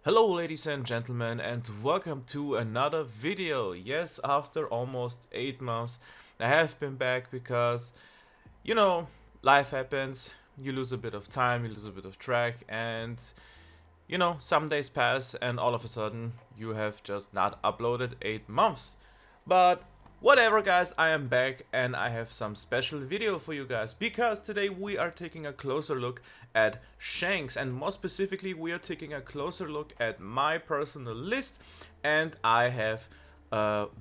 Hello ladies and gentlemen, and welcome to another video. Yes, after almost 8 months I have been back because, life happens, you lose a bit of time, you lose a bit of track, and some days pass and all of a sudden you have just not uploaded 8 months. But whatever guys, I am back and I have some special video for you guys because today we are taking a closer look at Shanks, and more specifically we are taking a closer look at my personal list. And I have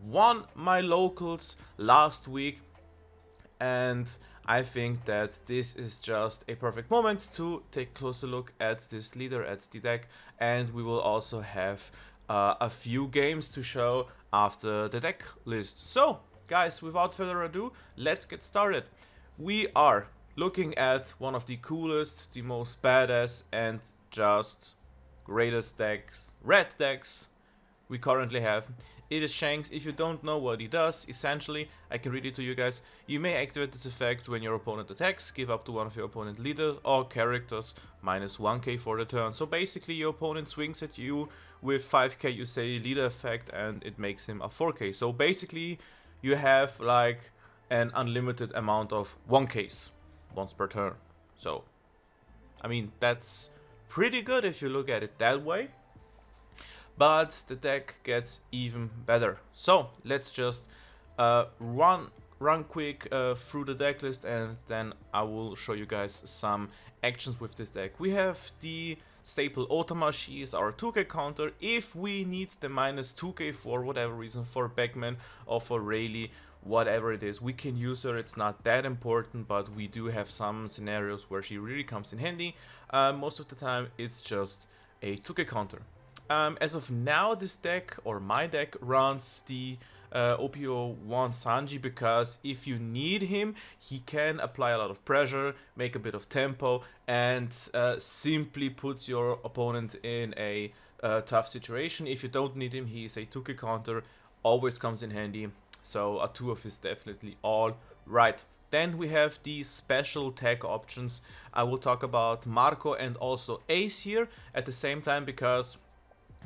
won my locals last week, and I think that this is just a perfect moment to take a closer look at this leader, at the deck, and we will also have a few games to show after the deck list. So guys, without further ado, let's get started. We are looking at one of the coolest, the most badass and just greatest decks, red decks we currently have. It is Shanks. If you don't know what he does, essentially, I can read it to you guys. You may activate this effect when your opponent attacks, give up to one of your opponent leaders or characters minus 1k for the turn. So basically your opponent swings at you with 5k, you say leader effect, and it makes him a 4k. So basically you have like an unlimited amount of 1ks once per turn. So I mean, that's pretty good if you look at it that way. But the deck gets even better. So let's just run quick through the deck list, and then I will show you guys some actions with this deck. We have the staple Otama. She is our 2k counter. If we need the minus 2k for whatever reason, for Backman or for Rayleigh, whatever it is, we can use her. It's not that important, but we do have some scenarios where she really comes in handy. Most of the time it's just a 2k counter. As of now, this deck, or my deck, runs the OP10 Sanji, because if you need him, he can apply a lot of pressure, make a bit of tempo, and simply puts your opponent in a tough situation. If you don't need him, he is a 2k counter, always comes in handy, so a 2 is definitely all right. Then we have these special tag options. I will talk about Marco and also Ace here at the same time, because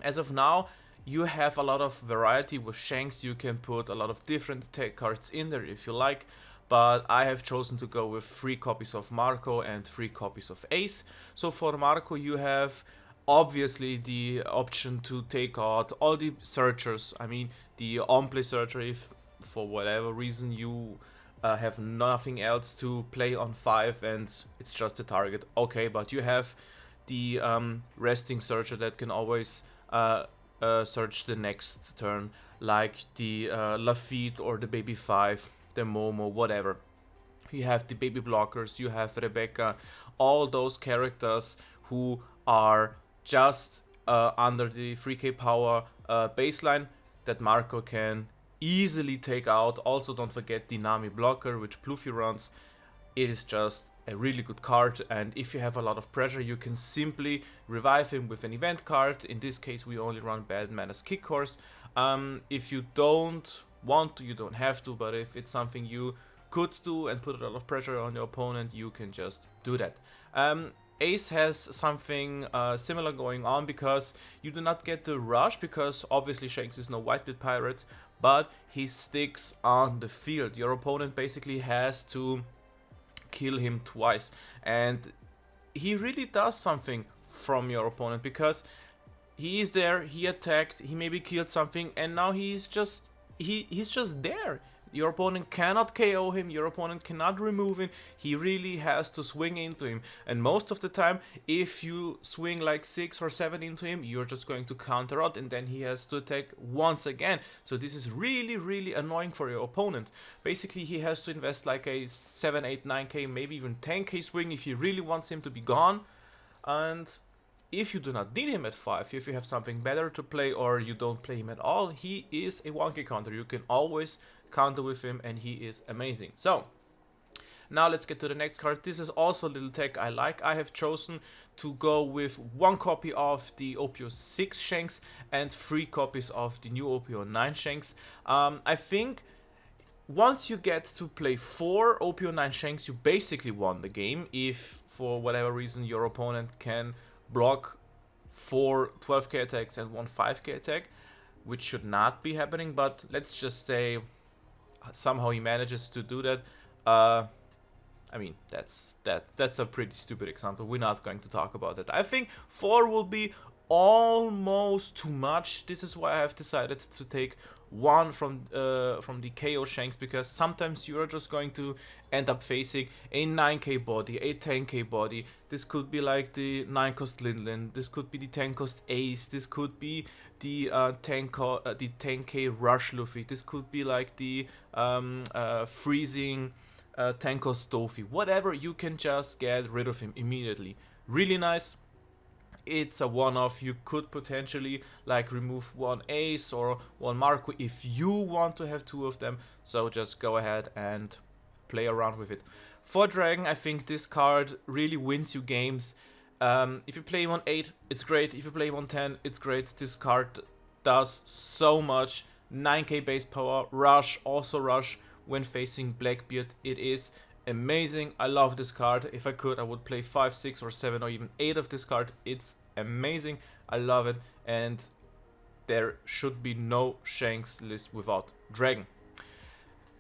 as of now, you have a lot of variety with Shanks. You can put a lot of different tag cards in there if you like, but I have chosen to go with 3 copies of Marco and 3 copies of Ace. So for Marco, you have obviously the option to take out all the searchers. I mean, the on-play searcher, if for whatever reason you have nothing else to play on 5 and it's just a target, okay, but you have the resting searcher that can always search the next turn, like the Lafitte or the Baby 5, the Momo, whatever. You have the baby blockers, you have Rebecca, all those characters who are just under the 3k power baseline that Marco can easily take out. Also, don't forget the Nami blocker, which Luffy runs. It is just a really good card, and if you have a lot of pressure, you can simply revive him with an event card. In this case, we only run Bad Manners Kick Course. If you don't want to, you don't have to, but if it's something you could do and put a lot of pressure on your opponent, you can just do that. Ace has something similar going on, because you do not get the rush, because obviously Shanks is no whitebeard pirate, but he sticks on the field. Your opponent basically has to kill him twice, and he really does something from your opponent, because he is there, he attacked, he maybe killed something, and now he's just there. Your opponent cannot KO him, your opponent cannot remove him, he really has to swing into him. And most of the time, if you swing like 6 or 7 into him, you're just going to counter out, and then he has to attack once again. So this is really annoying for your opponent. Basically, he has to invest like a 7, 8, 9k, maybe even 10k swing if he really wants him to be gone. And if you do not need him at 5, if you have something better to play, or you don't play him at all, he is a 1k counter. You can always counter with him, and he is amazing. So now let's get to the next card. This is also a little tech I like. I have chosen to go with 1 copy of the OP10 6 Shanks and 3 copies of the new OP10 9 Shanks. I think once you get to play 4 OP10 9 Shanks, you basically won the game. If for whatever reason your opponent can block 4 12k attacks and 1 5k attack, which should not be happening, but let's just say somehow he manages to do that. I mean, that's a pretty stupid example. We're not going to talk about that. I think 4 will be almost too much. This is why I have decided to take 1 from the KO Shanks, because sometimes you are just going to end up facing a 9k body, a 10k body. This could be like the 9 cost Linlin, this could be the 10 cost Ace, this could be the 10k Rush Luffy, this could be like the freezing 10 cost Doffy. Whatever, you can just get rid of him immediately. Really nice. It's a one-off. You could potentially like remove 1 Ace or 1 Marco if you want to have 2 of them, so just go ahead and play around with it. For Dragon, I think this card really wins you games. If you play him on 8, it's great. If you play him on 10, it's great. This card does so much. 9k base power, rush, also rush when facing Blackbeard. It is amazing. I love this card. If I could, I would play 5, 6 or 7 or even 8 of this card. It's amazing. I love it, and there should be no Shanks list without Dragon.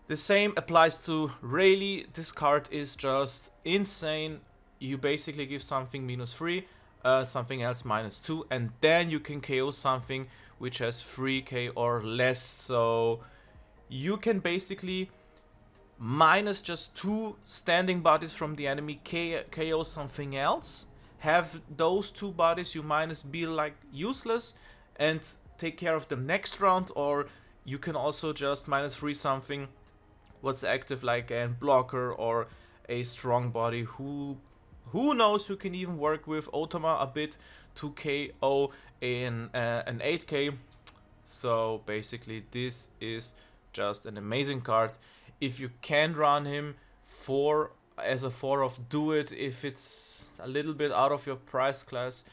The same applies to Rayleigh. This card is just insane. You basically give something -3, something else -2, and then you can KO something which has 3k or less. So you can basically minus just 2 standing bodies from the enemy, KO something else, have those 2 bodies you minus be like useless and take care of them next round. Or you can also just -3 something what's active, like a blocker or a strong body. Who knows, who can even work with Otama a bit to KO in an 8k. So basically this is just an amazing card. If you can run him as a 4-off, do it. If it's a little bit out of your price class,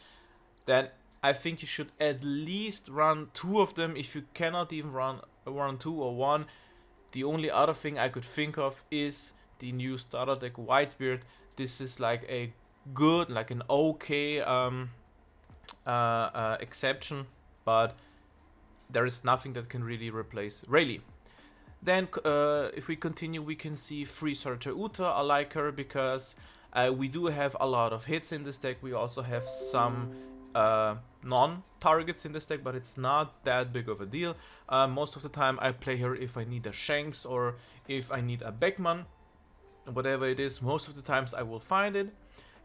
then I think you should at least run 2 of them. If you cannot even run 2 or 1, the only other thing I could think of is the new starter deck Whitebeard. This is like a good, like an okay exception, but there is nothing that can really replace Rayleigh. Then if we continue, we can see Free Searcher Uta. I like her because we do have a lot of hits in this deck. We also have some non-targets in this deck, but it's not that big of a deal. Most of the time I play her if I need a Shanks or if I need a Beckman. Whatever it is, most of the times I will find it.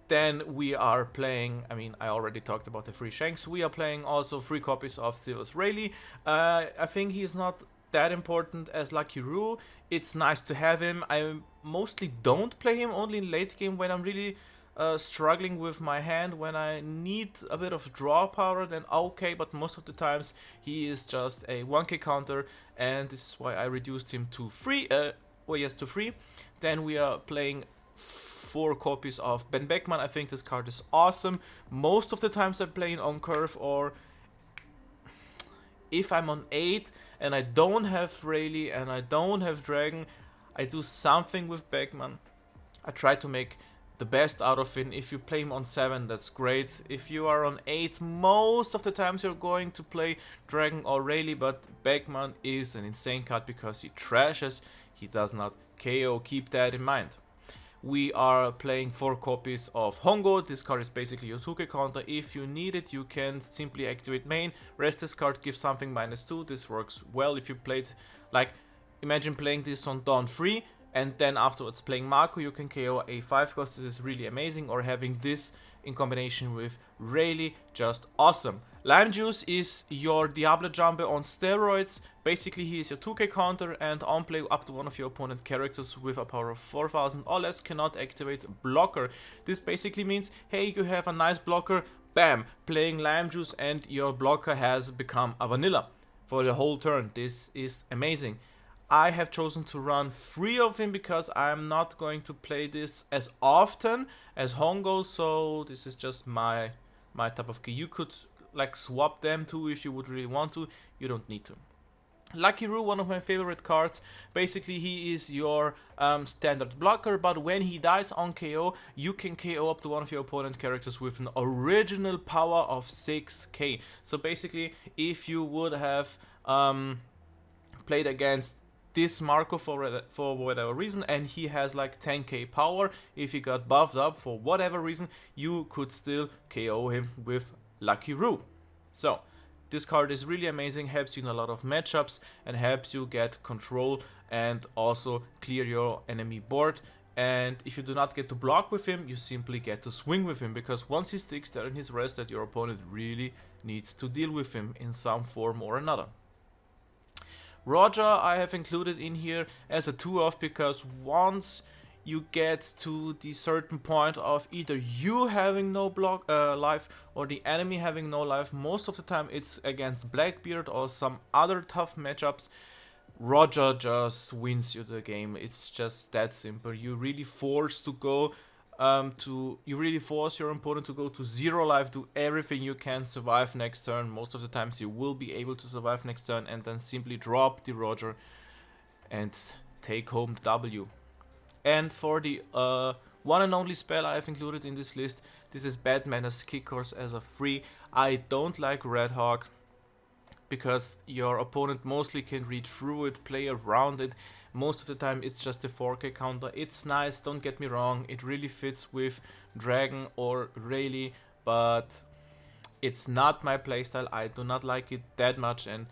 Then we are playing, I mean, I already talked about the free Shanks. We are playing also 3 copies of Silver's Rayleigh. I think he's not that important as Lucky Roo. It's nice to have him. I mostly don't play him, only in late game when I'm really struggling with my hand, when I need a bit of draw power, then okay, but most of the times he is just a 1k counter, and this is why I reduced him to 3. To 3. Then we are playing 4 copies of Ben Beckman. I think this card is awesome. Most of the times I play it on curve, or if I'm on 8 and I don't have Rayleigh and I don't have Dragon, I do something with Beckman. I try to make the best out of it. If you play him on 7, that's great. If you are on 8, most of the times you're going to play Dragon or Rayleigh, but Beckman is an insane card because he trashes, he does not KO, keep that in mind. We are playing 4 copies of Hongo. This card is basically your 2k counter. If you need it, you can simply activate main, rest this card, give something -2. This works well if you played, like, imagine playing this on Dawn 3 and then afterwards playing Marco, you can KO a 5 cost. This is really amazing. Or having this in combination with Rayleigh, just awesome. Lime Juice is your Diablo Jumper on steroids. Basically he is your 2k counter, and on play up to one of your opponent characters with a power of 4000 or less cannot activate blocker. This basically means, hey, you have a nice blocker, bam, playing Lime Juice and your blocker has become a vanilla for the whole turn. This is amazing. I have chosen to run 3 of him because I'm not going to play this as often as Hongo, so this is just my type of key. You could like swap them too if you would really want to. You don't need to. Lucky Roo, one of my favorite cards. Basically, he is your standard blocker, but when he dies on KO, you can KO up to one of your opponent characters with an original power of 6k. So basically, if you would have played against this Marco for whatever reason, and he has like 10k power, if he got buffed up for whatever reason, you could still KO him with Lucky Roo. So this card is really amazing, helps you in a lot of matchups and helps you get control and also clear your enemy board. And if you do not get to block with him, you simply get to swing with him, because once he sticks there in his rest, that your opponent really needs to deal with him in some form or another. Roger I have included in here as a 2-off, because once you get to the certain point of either you having no block life or the enemy having no life, most of the time it's against Blackbeard or some other tough matchups, Roger just wins you the game. It's just that simple. You really force to go you really force your opponent to go to 0 life, do everything you can, survive next turn. Most of the times you will be able to survive next turn, and then simply drop the Roger and take home the W. And for the one and only spell I have included in this list, this is Bad Manners Kickers as a free. I don't like Red Hawk, because your opponent mostly can read through it, play around it. Most of the time it's just a 4k counter. It's nice, don't get me wrong, it really fits with Dragon or Rayleigh, but it's not my playstyle. I do not like it that much, and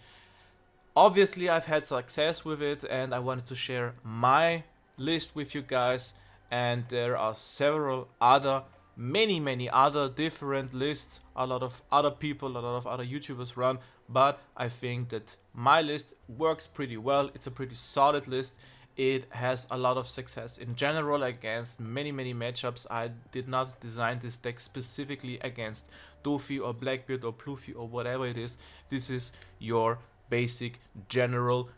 obviously I've had success with it, and I wanted to share my list with you guys. And there are several other, many other different lists a lot of other people, a lot of other YouTubers run, but I think that my list works pretty well. It's a pretty solid list. It has a lot of success in general against many matchups. I did not design this deck specifically against Doffy or Blackbeard or Pluffy or whatever it is. This is your basic general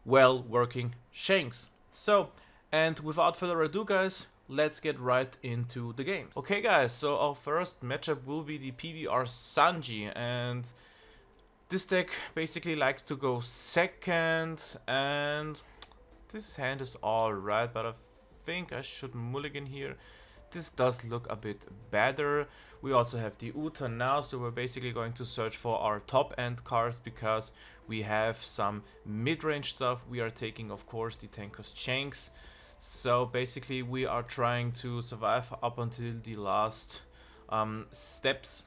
well working Shanks. So, and without further ado guys, let's get right into the games. Okay guys, so our first matchup will be the PBR Sanji, and this deck basically likes to go second, and this hand is alright, but I think I should mulligan here. This does look a bit better. We also have the Uta now, so we're basically going to search for our top end cards, because we have some mid-range stuff. We are taking, of course, the Tankers Shanks. So basically we are trying to survive up until the last steps,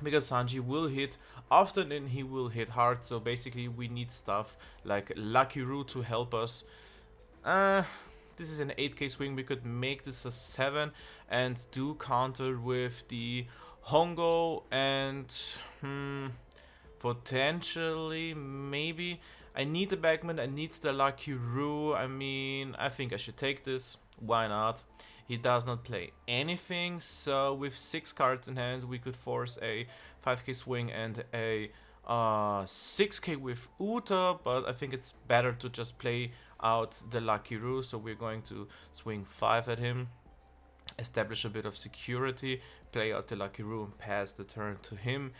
because Sanji will hit often and he will hit hard. So basically we need stuff like Lucky Roo to help us. This is an 8k swing. We could make this a 7 and do counter with the Hongo and potentially maybe. I need the Backman, I need the Lucky Roo. I mean, I think I should take this. Why not? He does not play anything, so with 6 cards in hand we could force a 5k swing and a 6k with Uta, but I think it's better to just play out the Lucky Roo. So we're going to swing 5 at him, establish a bit of security, play out the Lucky Roo and pass the turn to him.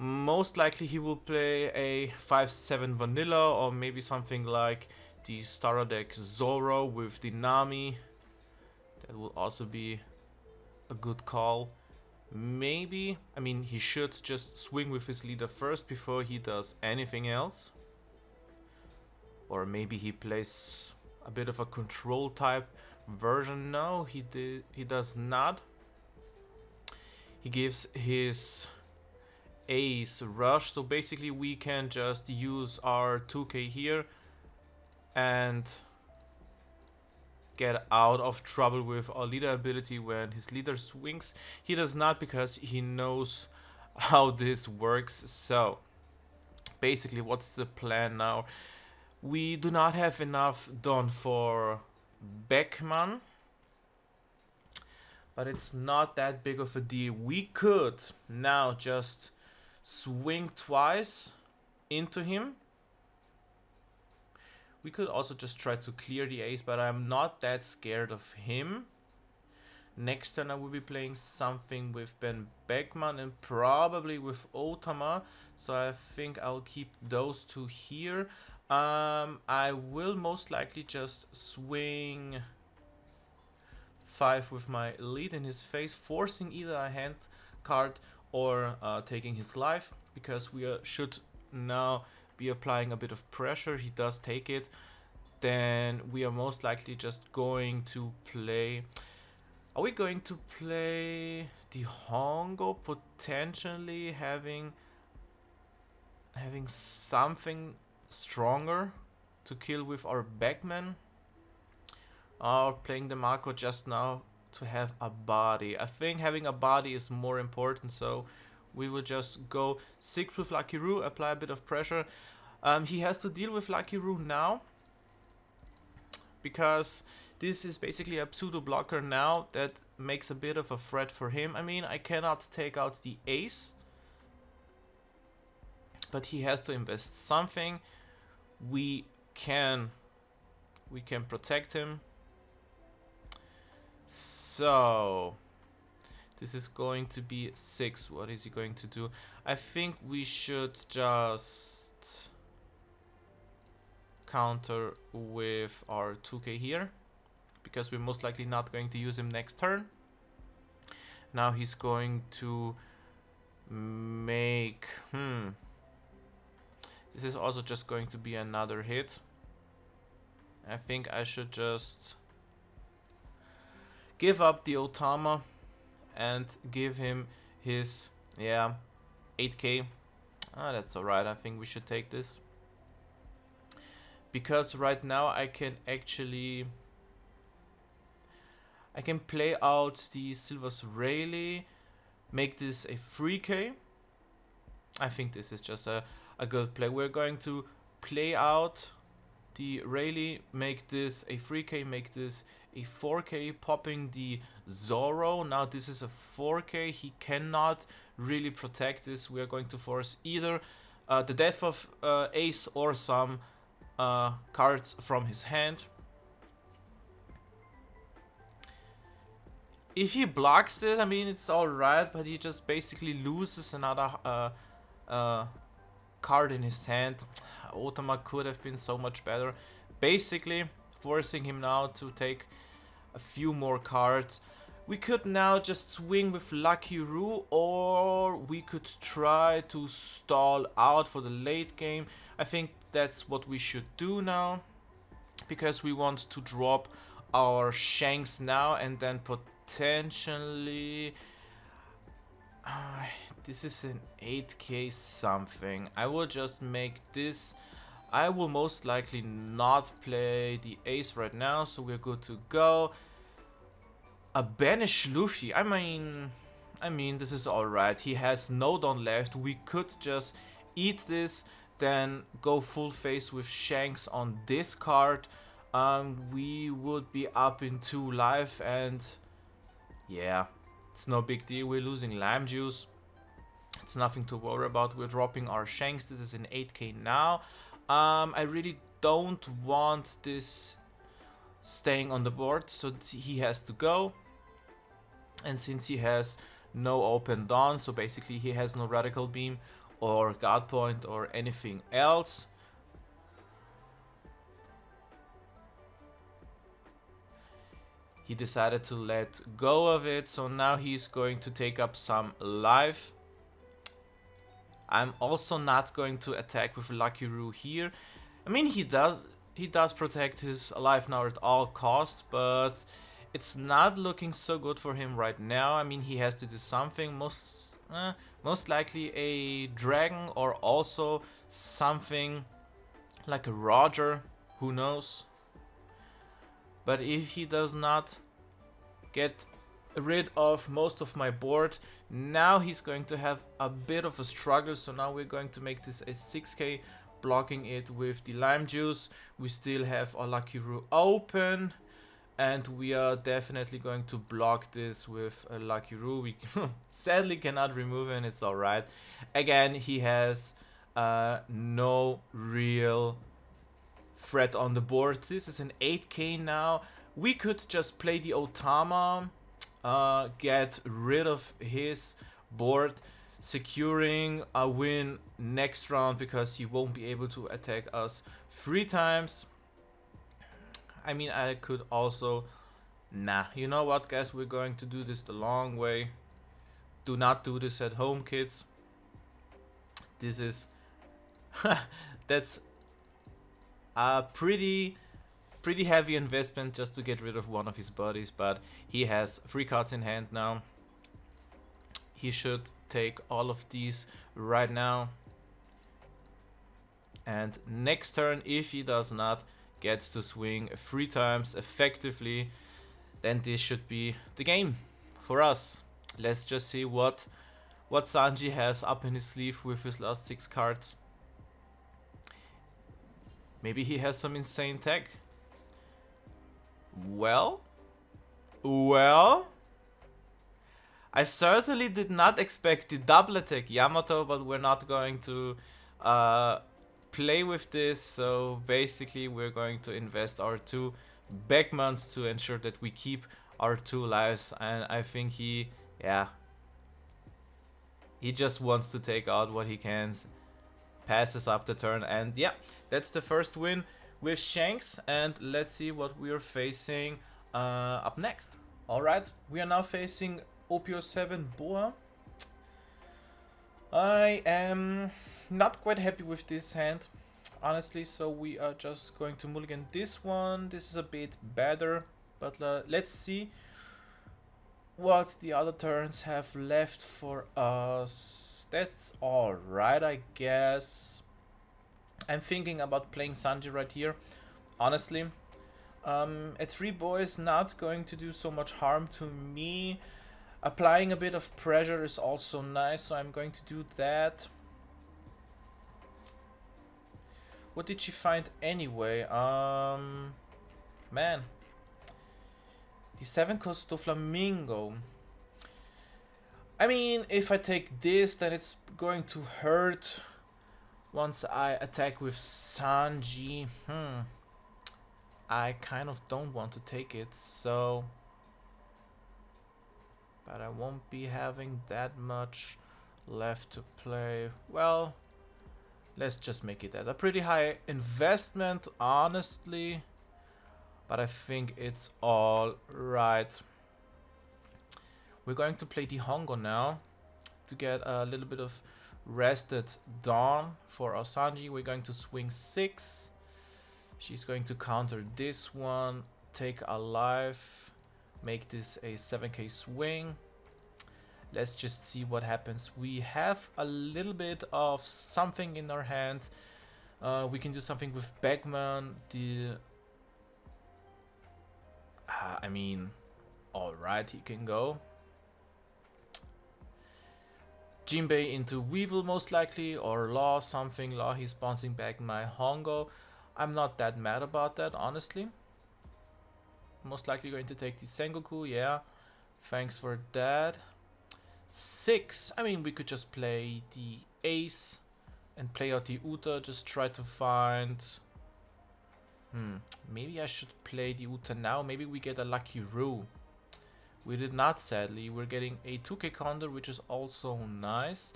Most likely he will play a 5-7 vanilla, or maybe something like the starter deck Zoro with the Nami. That will also be a good call. Maybe, I mean, he should just swing with his leader first before he does anything else. Or maybe he plays a bit of a control type version. No, he does not. He gives his ace rush, so basically we can just use our 2k here and get out of trouble with our leader ability when his leader swings. He does not, because he knows how this works. So basically what's the plan now? We do not have enough done for Beckman, but it's not that big of a deal. We could now just swing twice into him. We could also just try to clear the ace, but I'm not that scared of him. Next turn I will be playing something with Ben Beckman and probably with Otama, so I think I'll keep those two here. I will most likely just swing 5 with my lead in his face, forcing either a hand card or taking his life, because we should now be applying a bit of pressure. He does take it. Then we are most likely just going to play... Are we going to play the Hongo, potentially having something stronger to kill with our backman? Or playing the Mako just now to have a body? I think having a body is more important, so we will just go 6 with Lucky Roo, apply a bit of pressure. He has to deal with Lucky Roo now, because this is basically a pseudo blocker now that makes a bit of a threat for him. I mean, I cannot take out the ace, but he has to invest something. We can protect him. So this is going to be 6. What is he going to do? I think we should just counter with our 2k here, because we're most likely not going to use him next turn. Now he's going to make... This is also just going to be another hit. I think I should just give up the Otama and give him his, 8k. That's alright, I think we should take this. Because right now I can actually... I can play out the Silver's Rayleigh, make this a 3k. I think this is just a good play. We're going to play out the Rayleigh, make this a 3k, make this a 4k, popping the Zoro. Now this is a 4k, he cannot really protect this. We are going to force either the death of ace or some cards from his hand. If he blocks this, I mean, it's alright, but he just basically loses another card in his hand. Otama could have been so much better. Basically, forcing him now to take a few more cards. We could now just swing with Lucky Roo, or we could try to stall out for the late game. I think that's what we should do now, because we want to drop our Shanks now and then potentially... this is an 8k something. I will just make this... I will most likely not play the ace right now, so we're good to go. A banish Luffy. I mean, this is alright. He has no Don left. We could just eat this, then go full face with Shanks on this card. We would be up in 2 life, and yeah, it's no big deal. We're losing lime juice. It's nothing to worry about. We're dropping our Shanks. This is an 8k now. I really don't want this staying on the board, so he has to go. And since he has no open dawn, so basically he has no radical beam or guard point or anything else, he decided to let go of it. So now he's going to take up some life. I'm also not going to attack with Lucky Roo here. I mean, he does protect his life now at all costs, but it's not looking so good for him right now. I mean, he has to do something, most likely a dragon, or also something like a Roger, who knows. But if he does not get rid of most of my board, now he's going to have a bit of a struggle. So now we're going to make this a 6k, blocking it with the lime juice. We still have our Lucky Roo open, and we are definitely going to block this with a Lucky Roo. We sadly cannot remove it, and it's alright. Again, he has no real threat on the board. This is an 8k now. We could just play the Otama, get rid of his board. securing a win next round because he won't be able to attack us 3 times. I mean, I could also... Nah, you know what, guys? We're going to do this the long way. Do not do this at home, kids. This is... that's a pretty heavy investment just to get rid of one of his bodies, but he has 3 cards in hand now. He should take all of these right now. And next turn, if he does not get to swing 3 times effectively, then this should be the game for us. Let's just see what Sanji has up in his sleeve with his last 6 cards. Maybe he has some insane tech. Well, I certainly did not expect the double attack Yamato, but we're not going to play with this. So basically we're going to invest our 2 Beckmans to ensure that we keep our 2 lives, and I think he just wants to take out what he can, passes up the turn, and yeah, that's the first win with Shanks. And let's see what we're facing up next. Alright, we are now facing OP10 Boa. I am not quite happy with this hand, honestly, so we are just going to mulligan this one. This is a bit better, but let's see what the other turns have left for us. That's alright, I guess. I'm thinking about playing Sanji right here, honestly. A 3 boy is not going to do so much harm to me. Applying a bit of pressure is also nice, so I'm going to do that. What did she find anyway? Man. The 7 cost Doflamingo. I mean, if I take this, then it's going to hurt once I attack with Sanji. I kind of don't want to take it, so... But I won't be having that much left to play. Well, let's just make it at a pretty high investment, honestly. But I think it's all right. We're going to play the Hongo now to get a little bit of rested Dawn for our Sanji. We're going to swing 6. She's going to counter this one, take a life, make this a 7k swing. Let's just see what happens. We have a little bit of something in our hand. We can do something with Beckman. I mean, alright, he can go. Jinbei into Weevil most likely, or Law, something. Law, he's bouncing back my Hongo. I'm not that mad about that, honestly. Most likely going to take the Sengoku, yeah. Thanks for that. 6, I mean, we could just play the Ace and play out the Uta, just try to find... maybe I should play the Uta now. Maybe we get a Lucky Roo. We did not, sadly. We're getting a 2k counter, which is also nice.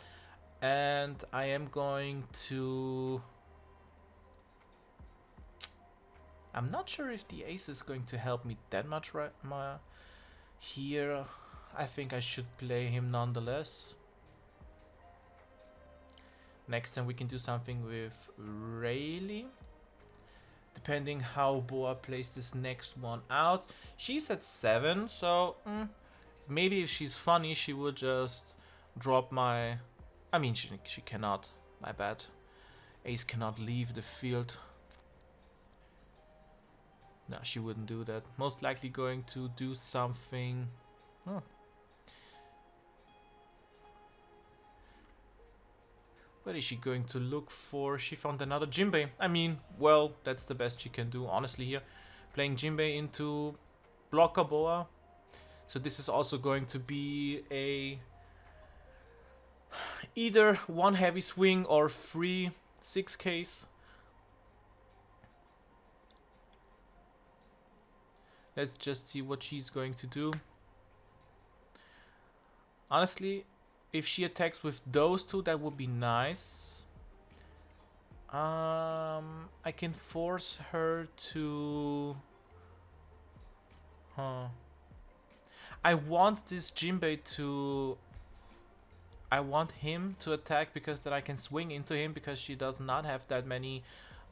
And I am going to... I'm not sure if the Ace is going to help me that much right here. I think I should play him nonetheless. Next time we can do something with Rayleigh. Depending how Boa plays this next one out. She's at 7, so maybe if she's funny, she would just drop my... I mean, she cannot. My bad. Ace cannot leave the field. No, she wouldn't do that. Most likely going to do something... What is she going to look for? She found another Jinbei. I mean, well, that's the best she can do, honestly, here. Playing Jinbei into Blocker Boa. So this is also going to be a... either 1 heavy swing or 3 6Ks. Let's just see what she's going to do. Honestly, If she attacks with those two, that would be nice. I can force her to... Huh. I want this Jinbei to... I want him to attack because then I can swing into him because she does not have that many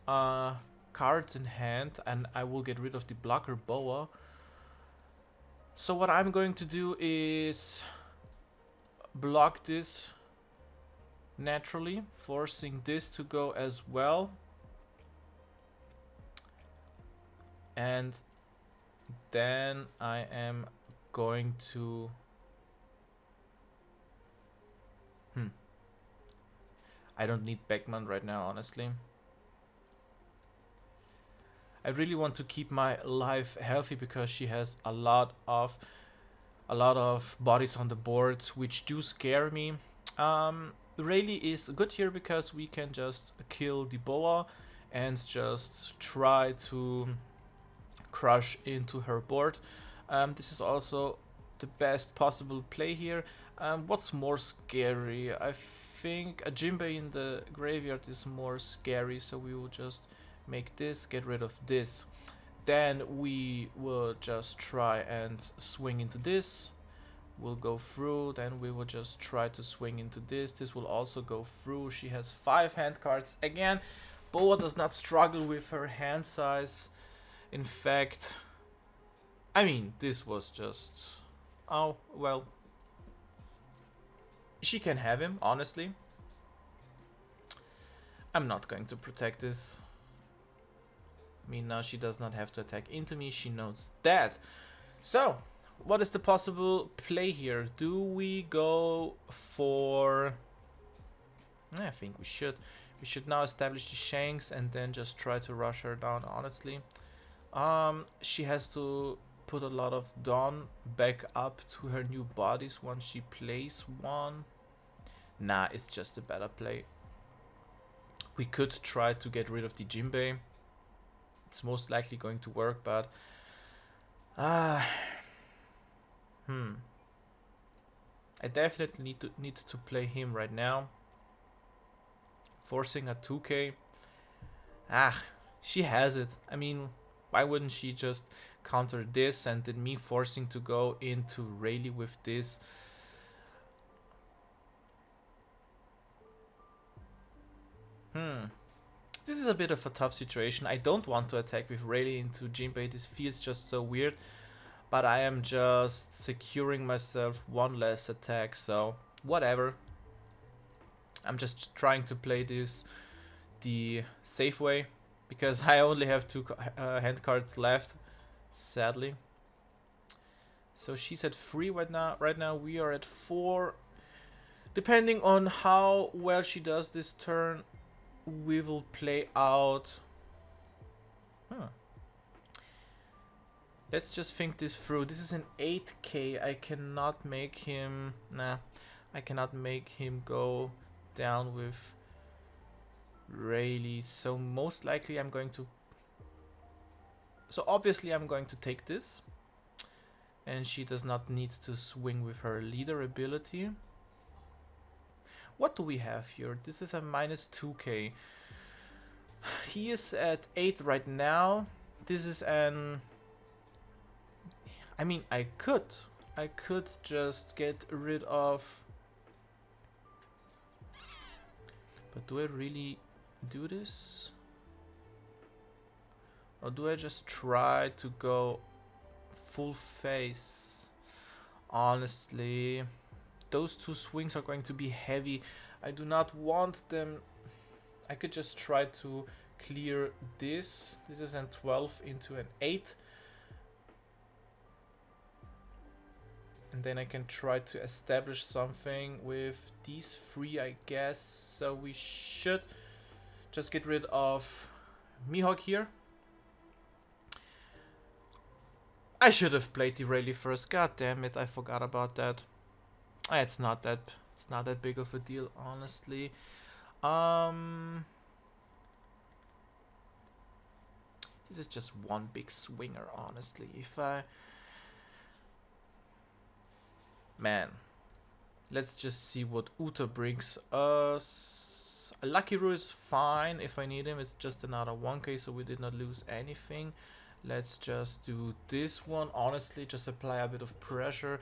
cards in hand, and I will get rid of the blocker boa. So what I'm going to do is block this naturally, forcing this to go as well. And then I am going to... I don't need Beckman right now, honestly. I really want to keep my life healthy because she has a lot of bodies on the board, which do scare me. Rayleigh is good here because we can just kill the boa and just try to crush into her board. This is also the best possible play here. What's more scary? I think a Jinbei in the graveyard is more scary, so we will just make this, get rid of this. Then we will just try and swing into this. We'll go through, then we will just try to swing into this. This will also go through. She has 5 hand cards. Again, Boa does not struggle with her hand size. In fact, I mean, this was just... Oh, well. She can have him, honestly. I'm not going to protect this. I mean, now she does not have to attack into me. She knows that. So, what is the possible play here? Do we go for... I think we should. We should now establish the Shanks and then just try to rush her down, honestly. She has to put a lot of Dawn back up to her new bodies once she plays one. Nah, it's just a better play. We could try to get rid of the Jinbei. It's most likely going to work, but... I definitely need to play him right now. Forcing a 2k. She has it. I mean, why wouldn't she just counter this, and then me forcing to go into Rayleigh with this? This is a bit of a tough situation. I don't want to attack with Rayleigh into Jinbei. This feels just so weird. But I am just securing myself one less attack, so whatever. I'm just trying to play this the safe way, because I only have 2 hand cards left, sadly. So she's at 3 right now. Right now we are at 4. Depending on how well she does this turn, we will play out. Let's just think this through. This is an 8k. I cannot make him... Nah, I cannot make him go down with Rayleigh. So most likely I'm going to... So obviously I'm going to take this. And she does not need to swing with her leader ability. What do we have here? This is a minus 2k. He is at 8 right now. This is an... I mean, I could just get rid of... But do I really do this? Or do I just try to go full face? Honestly, those 2 swings are going to be heavy. I do not want them. I could just try to clear this. This is an 12 into an 8. And then I can try to establish something with these 3, I guess. So we should just get rid of Mihawk here. I should have played the Rayleigh first. God damn it, I forgot about that. It's not that big of a deal, honestly. This is just one big swinger, honestly. If I... Man. Let's just see what Uta brings us. A Lucky Roo is fine if I need him. It's just another 1k, so we did not lose anything. Let's just do this one. Honestly, just apply a bit of pressure.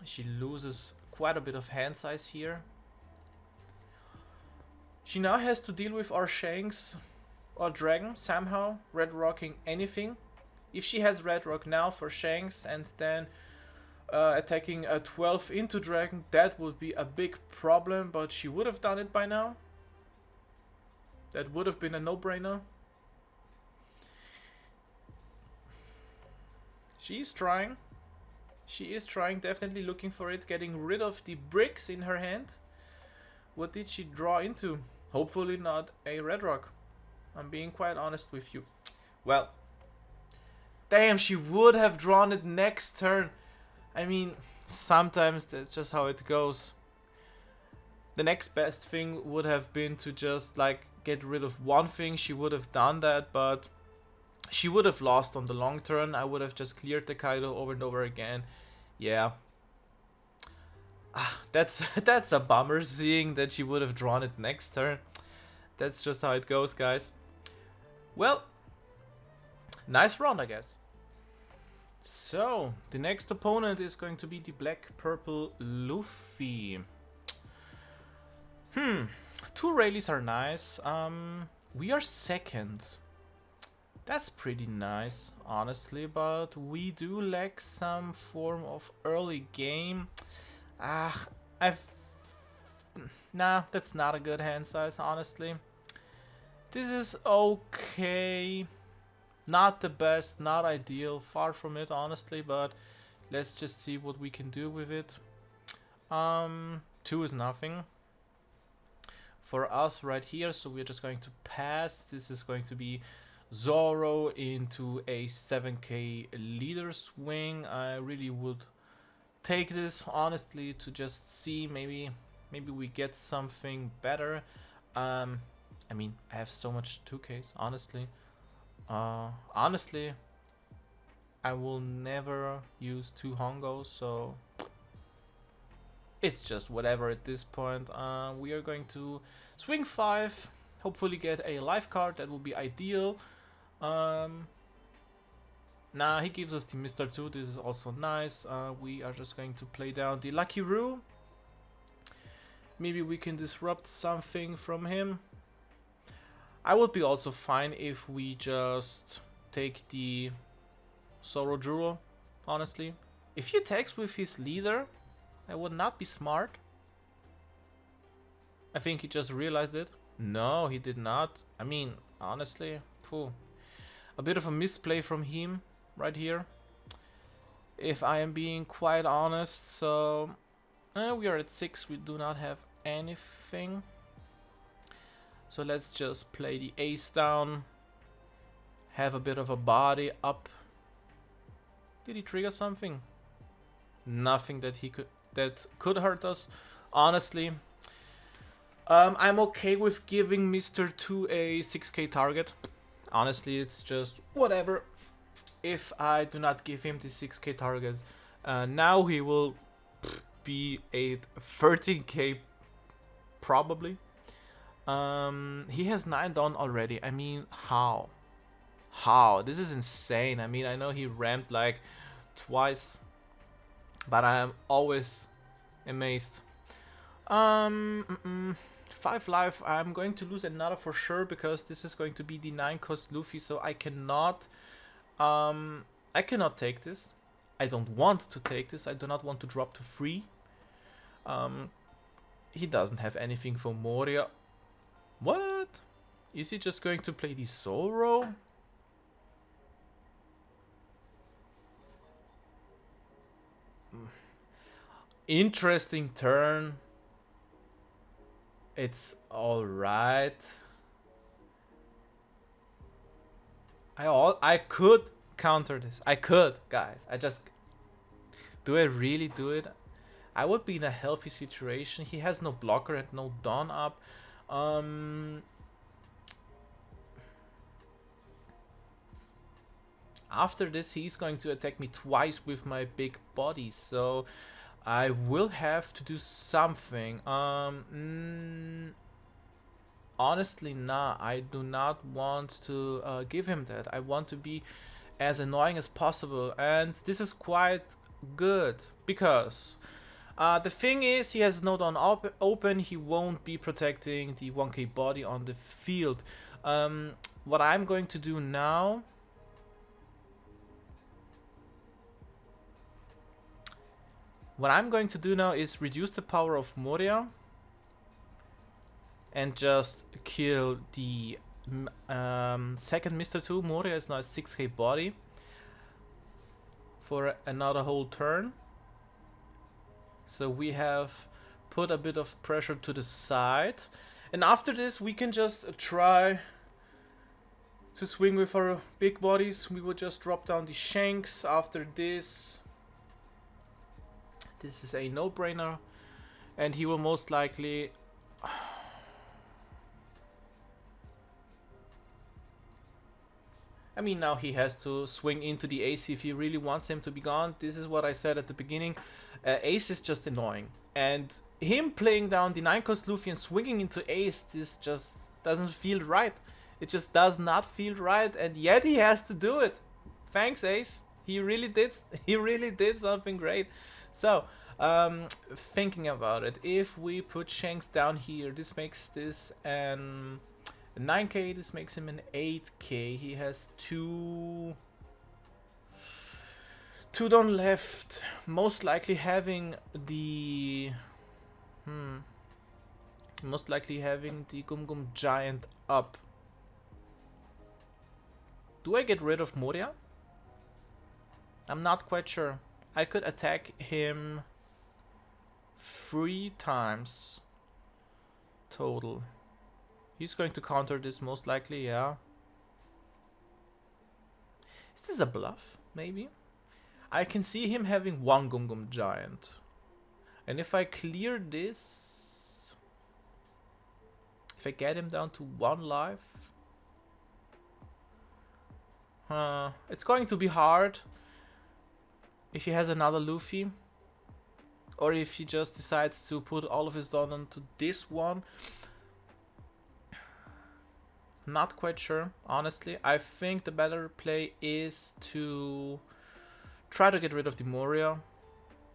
She loses quite a bit of hand size here. She now has to deal with our Shanks or Dragon somehow, red rocking anything. If she has red rock now for Shanks and then attacking a 12 into Dragon, that would be a big problem, but she would have done it by now. That would have been a no-brainer. She's trying. She is trying, definitely looking for it, getting rid of the bricks in her hand. What did she draw into? Hopefully not a red rock. I'm being quite honest with you. Well, damn, she would have drawn it next turn. I mean, sometimes that's just how it goes. The next best thing would have been to just like get rid of one thing. She would have done that, but she would have lost on the long turn. I would have just cleared the Kaido over and over again. Yeah. That's a bummer, seeing that she would have drawn it next turn. That's just how it goes, guys. Well, nice round, I guess. So, the next opponent is going to be the black-purple Luffy. Two Rayleighs are nice. We are second. That's pretty nice, honestly, but we do lack some form of early game. Nah, that's not a good hand size, honestly. This is okay. Not the best, not ideal, far from it, honestly, but let's just see what we can do with it. 2 is nothing for us right here, so we're just going to pass. This is going to be Zoro into a 7k leader swing. I really would take this, honestly, to just see maybe we get something better. I mean, I have so much 2Ks, honestly. Honestly, I will never use 2 Hongos, so it's just whatever at this point. We are going to swing 5, hopefully get a life card. That would be ideal. Nah, he gives us the Mr. 2. This is also nice. We are just going to play down the Lucky Roo. Maybe we can disrupt something from him. I would be also fine if we just take the Zoro Juro, honestly. If he attacks with his leader, that would not be smart. I think he just realized it. No, he did not. I mean, honestly, phew. A bit of a misplay from him right here, if I am being quite honest. So we are at 6. We do not have anything, so let's just play the ace down, have a bit of a body up. Did he trigger something? Nothing that could hurt us, honestly. I'm okay with giving Mr. 2 a 6k target. Honestly, it's just whatever. If I do not give him the 6k target, now he will be a 13k probably. He has 9 down already. I mean, how? This is insane. I mean, I know he ramped like twice, but I am always amazed. 5 life. I'm going to lose another for sure, because this is going to be the 9 cost Luffy, so I cannot take this. I don't want to take this. I do not want to drop to 3. He doesn't have anything for Moria. What? Is he just going to play the Zoro? Interesting turn. It's alright. I could counter this. I could, guys. Do I really do it? I would be in a healthy situation. He has no blocker and no Dawn up. After this, he's going to attack me twice with my big body, so I will have to do something. Honestly, nah, I do not want to give him that. I want to be as annoying as possible, and this is quite good because the thing is, he has node on open. He won't be protecting the 1k body on the field. What I'm going to do now, is reduce the power of Moria and just kill the second Mr. 2. Moria is now a 6k body for another whole turn. So we have put a bit of pressure to the side. And after this, we can just try to swing with our big bodies. We will just drop down the Shanks after this. This is a no-brainer. And he will most likely... I mean, now he has to swing into the ace if he really wants him to be gone. This is what I said at the beginning. Ace is just annoying. And him playing down the 9-cost Luffy and swinging into ace, this just doesn't feel right. It just does not feel right, and yet he has to do it. Thanks, Ace. He really did something great. So, thinking about it, if we put Shanks down here, this makes this an 9k, this makes him an 8k. He has two down left, most likely having the Gum Gum Giant up. Do I get rid of Moria? I'm not quite sure. I could attack him 3 times total. He's going to counter this most likely, yeah. Is this a bluff? Maybe? I can see him having 1 Gum Gum Giant. And if I clear this... If I get him down to 1 life... it's going to be hard if he has another Luffy, or if he just decides to put all of his down onto this one. Not quite sure, honestly. I think the better play is to try to get rid of the Moria,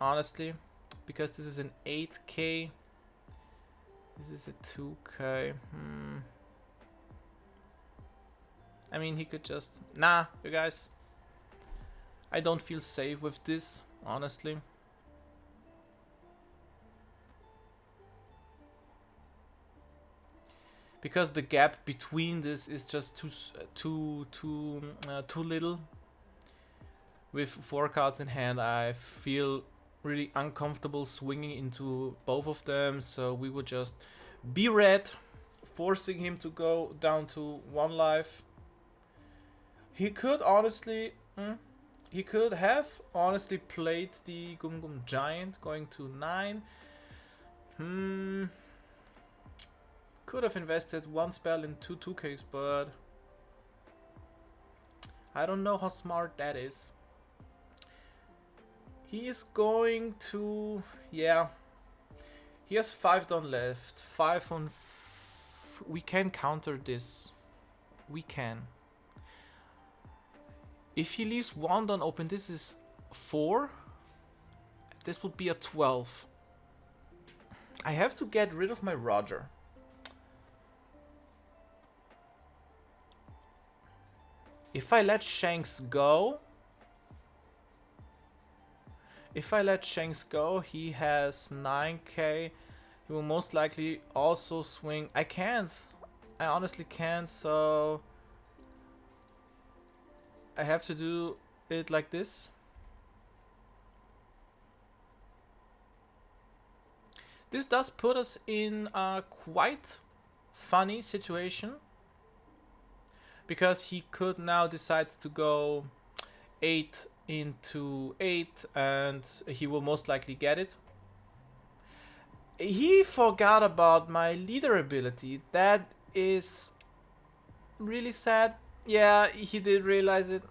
honestly, because this is an 8k, this is a 2k. I mean, he could just... Nah, you guys. I don't feel safe with this, honestly. Because the gap between this is just too little. With 4 cards in hand, I feel really uncomfortable swinging into both of them. So we would just be red, forcing him to go down to 1 life. He could honestly, he could have honestly played the Gum Gum Giant going to 9. Could have invested 1 spell in 2 2Ks, but I don't know how smart that is. He is going to, yeah, he has 5 down left, 5 on, we can counter this, we can. If he leaves 1 down open, this is 4. This would be a 12. I have to get rid of my Roger. If I let Shanks go, he has 9k. He will most likely also swing. I can't. I honestly can't, so I have to do it like this. This does put us in a quite funny situation, because he could now decide to go 8 into 8 and he will most likely get it. He forgot about my leader ability. That is really sad. Yeah, he did realize it.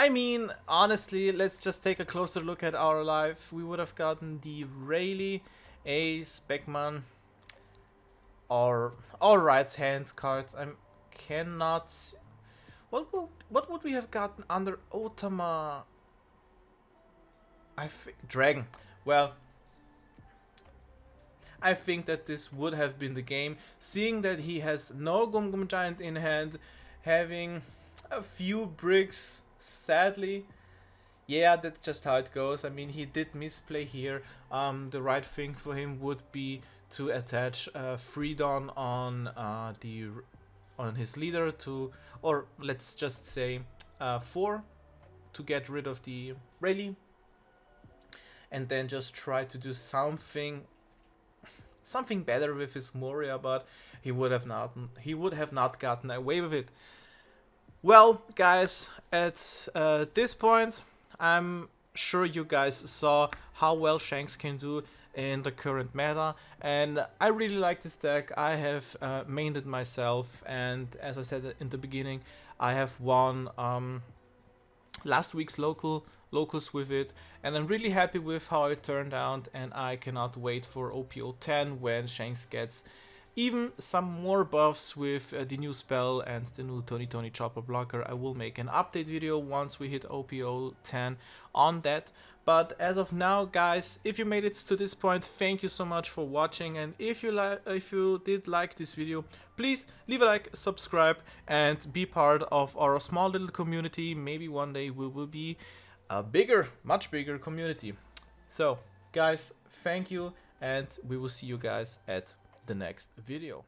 I mean, honestly, let's just take a closer look at our life. We would have gotten the Rayleigh, Ace, Beckman, or all right hand cards. I cannot. What would we have gotten under Otama? Dragon. Well, I think that this would have been the game, seeing that he has no Gum Gum Giant in hand, having a few bricks, sadly. Yeah, that's just how it goes. I mean, he did misplay here. The right thing for him would be to attach Freedon on his leader to, or let's just say 4 to get rid of the Rayleigh, and then just try to do something better with his Moria, but he would have not gotten away with it. Well, guys, at this point, I'm sure you guys saw how well Shanks can do in the current meta, and I really like this deck. I have mained it myself, and as I said in the beginning, I have won last week's locals with it, and I'm really happy with how it turned out, and I cannot wait for OP10 when Shanks gets even some more buffs with the new spell and the new Tony Chopper blocker. I will make an update video once we hit OP10 on that. But as of now, guys, if you made it to this point, thank you so much for watching, and if you did like this video, please leave a like, subscribe, and be part of our small little community. Maybe one day we will be a bigger, much bigger community. So, guys, thank you, and we will see you guys at the next video.